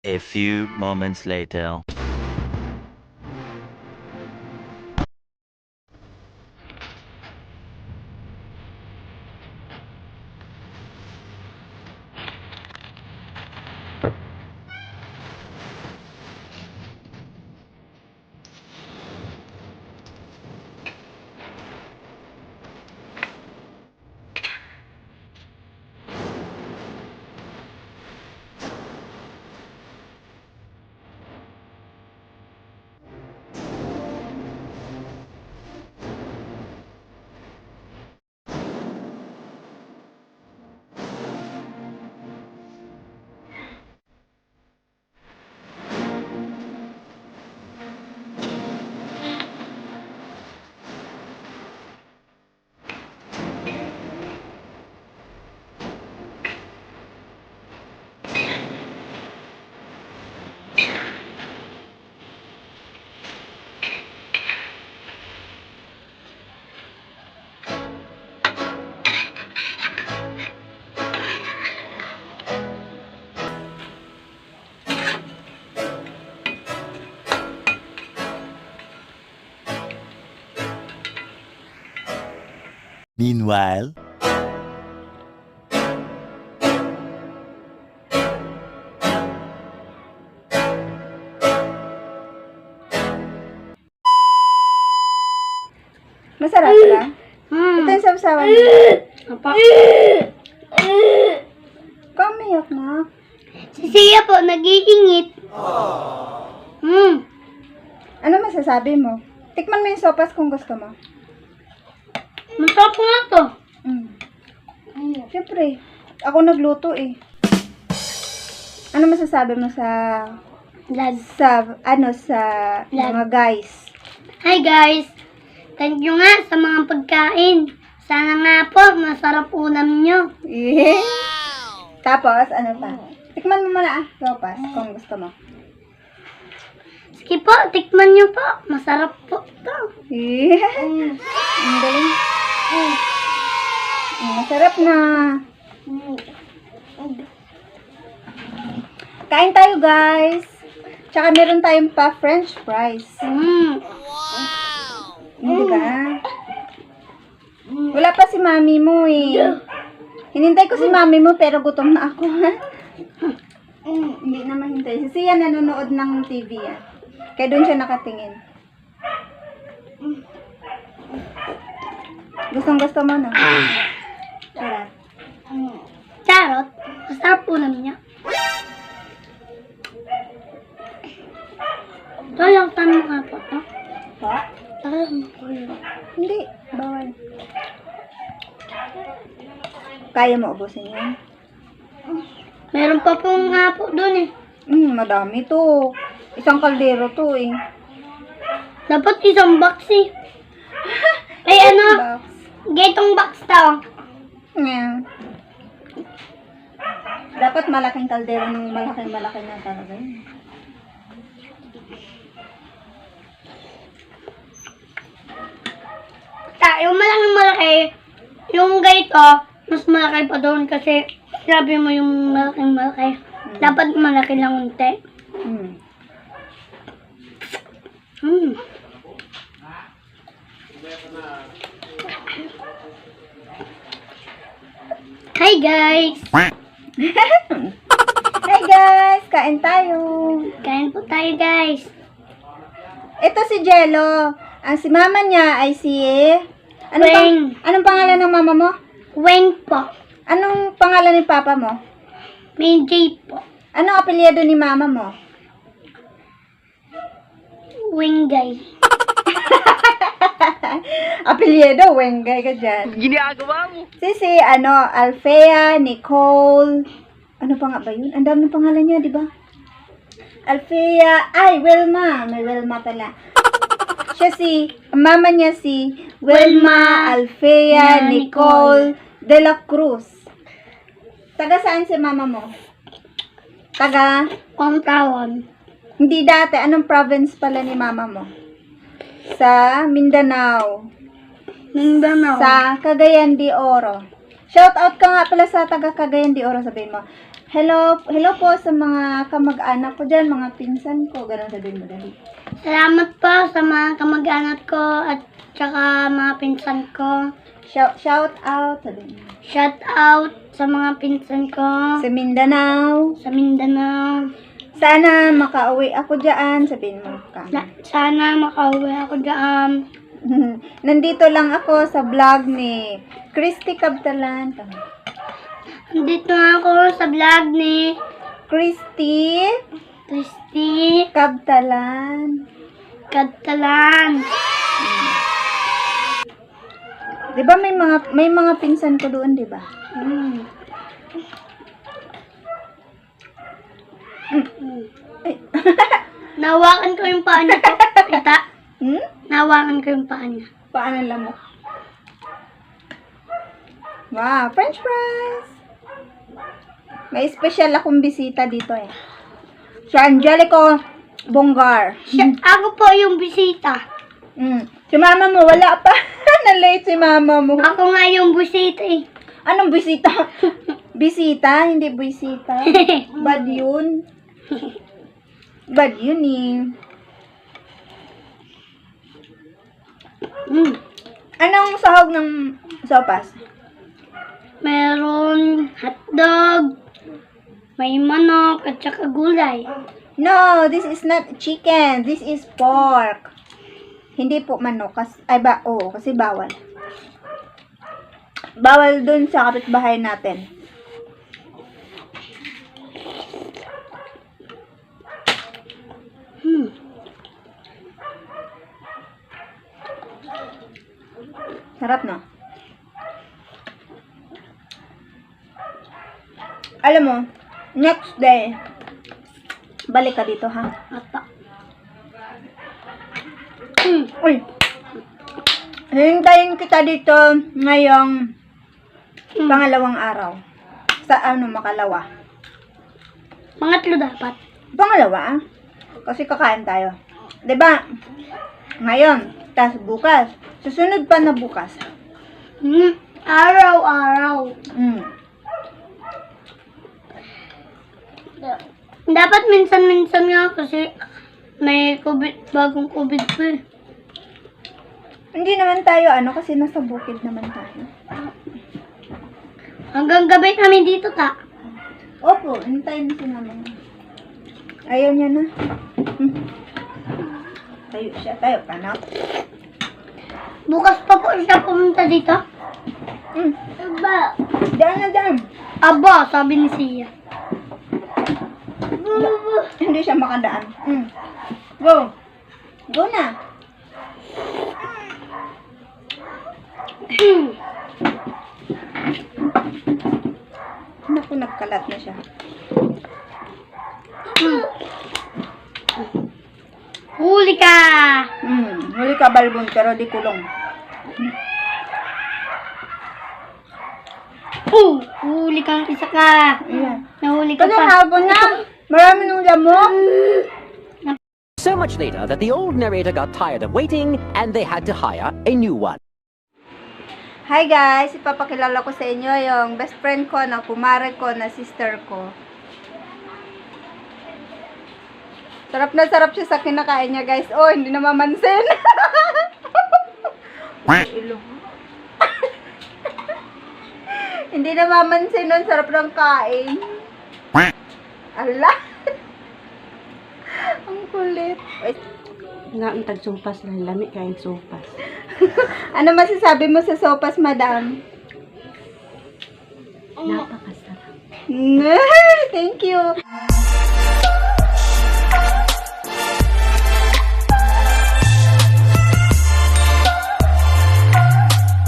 A few moments later. Meanwhile, Masarap ba? Ito yung sabsawan mo. Apa? Kamiyak na. Si Sia po, nag-iingit. Ano masasabi mo? Tikman mo yung sopas kung gusto mo. Masarap nga to. Siyempre, ako nagluto eh. Ano masasabi mo sa Lad. sa Lad. mga guys? Hi guys. Thank you nga sa mga pagkain. Sana nga po, masarap ulam nyo. Eh. Tapos, ano pa? Tikman mo muna sopas kung gusto mo. Sige po, tikman nyo po. Masarap po to. Eh. Ang galing. Masarap na. Kain tayo guys. Tsaka meron tayong pa french fries. Hindi ba? Wala pa si mami mo eh. Hinintay ko si mami mo pero gutom na ako. Hindi na mahintay. Si Sia nanonood ng TV ah. Kaya doon siya nakatingin. Gustong-gusto mo no? Tara. Charot. Masarap ulam nyo. Ito lang tanong nga po to. Pa? Hindi. Bawal. Kaya mo ubusin yan? Meron pa pong nga po dun eh. Madami to. Isang kaldero to eh. Dapat isang box eh. Ay ano, Box. getong box to. Yeah. Dapat malaking kaldero ng malaki na talaga yun. Yung malaki, yung ganito, mas malaki pa doon kasi sabi mo yung malaking malaki. Dapat malaki lang unti. Hi guys! Hey guys! Kain tayo! Kain po tayo guys. Ito si Jello. Ang si mama niya ay si... Weng. Anong pangalan ng mama mo? Weng po. Anong pangalan ni papa mo? May J po. Anong apelyido ni mama mo? Wengay. Apelyido, Wengay ka dyan. ginagawa mo? Si Alfea, Nicole. Ano pa nga ba yun? Ang dami ng pangalan niya, di ba? Alfea, Wilma. May Wilma pala. Mama niya si Wilma, Alfea, Nicole, De La Cruz. Taga saan si mama mo? Taga? Kontawan. Hindi dati. Anong province pala ni mama mo? Sa Mindanao. Mindanao. Sa Cagayan de Oro. Shout out ka nga pala sa taga Cagayan de Oro, sabihin mo. Hello po sa mga kamag-anak ko dyan, mga pinsan ko. Ganun sabihin mo dali. Salamat po sa mga kamag-anak ko at saka mga pinsan ko. Shout out, sabihin mo. Shout out sa mga pinsan ko Sa Mindanao. sa Mindanao. Sana makauwi ako dyan, sabihin mo. Sana makauwi ako dyan. Nandito lang ako sa vlog ni Christy Cabtalan. Nandito ako sa vlog ni Christy Cabtalan. Katalan. Di ba may mga pinsan ko doon, di ba? Ay. Nawakan ko yung paa niya. Kita. Nawakan ko yung paa niya. Paano lamok? Wow, French fries! May special akong bisita dito eh. Si Angelico Bongar. Ako po yung bisita. Si mama mo, wala pa. Na-late si mama mo. Ako nga yung bisita eh. Anong bisita? Bisita, hindi bisita. Bad yun. Bad yun eh. Anong sahog ng sopas? Meron hotdog, may manok at saka gulay. No, this is not chicken. This is pork. Hindi po manok. Kasi bawal. Bawal dun sa kapitbahay natin. Sarap, no? Alam mo, next day, balik ka dito, ha? Ata. Uy! Hintayin kita dito ngayong pangalawang araw. Sa makalawa? Pangatlo dapat. Pangalawa, ah? Kasi kakain tayo. 'Di ba? Ngayon, tas bukas. Susunod pa na bukas. Araw-araw. Dapat minsan-minsan nga kasi may bagong COVID pa eh. Hindi naman tayo kasi nasa bukid naman tayo. Hanggang gabi kami dito ta. Opo, hintayin si mama. Ayaw niya na. Tayo siya, tayo pa na. Bukas pa po siya pumunta dito. Aba. Diyan na dyan. Aba, sabi ni Sia. Hindi siya makadaan. Go. Go na. Naku, nagkalat na siya. Huli ka! Huli ka, balbon, pero di kulong. Huli kang isa ka. Ayan. Nahuli ka Kasi pa. hapon na. Marami nung lamok. So much later that the old narrator got tired of waiting and they had to hire a new one. Hi guys, ipapakilala ko sa inyo yung best friend ko, na kumare ko, na sister ko. Sarap na sarap siya sa kinakain niya guys. Oh, hindi na mamansin. Ilong. Hindi na mamansin nun, sarap ng kain. Ala. Ang kulit. Wait. Nga ang tagsupas lang lami kain sopas. Ano masasabi mo sa sopas, madam? Napakasarap. Thank you.